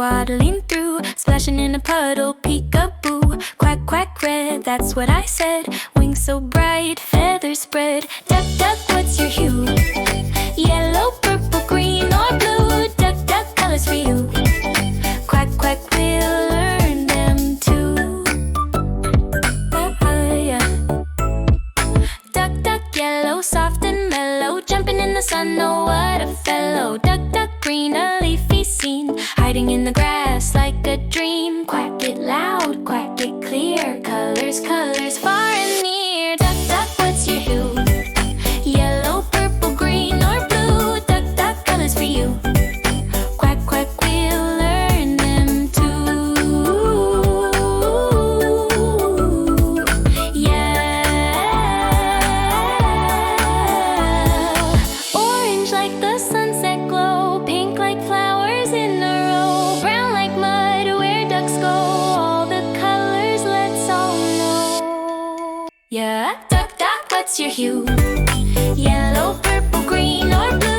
waddling through, splashing in a puddle, peekaboo. Quack, quack, red, that's what I said. Wings so bright, feathers spread. Duck, duck, what's your hue? Yellow, purple, green, or blue. Duck, duck, colors for you. Quack, quack, we'll learn them too. Yeah. Duck, duck, yellow, soft and mellow, jumping in the sun, oh what a fellow. Duck, duck, green, a leafy scene, hiding in the grass like a dream. Quack it loud, quack it clear, colors, colors, far and near. Duck, duck, what's your hue? Yellow, purple, green, or blue. Duck, duck, colors for you. Quack, quack, we'll learn them too. Yeah. Orange like the sunset glow, pink like flowers in a row, brown like mud where ducks go. All the colors, let's all know. Yeah. Duck, duck, what's your hue? Yellow, purple, green, or blue.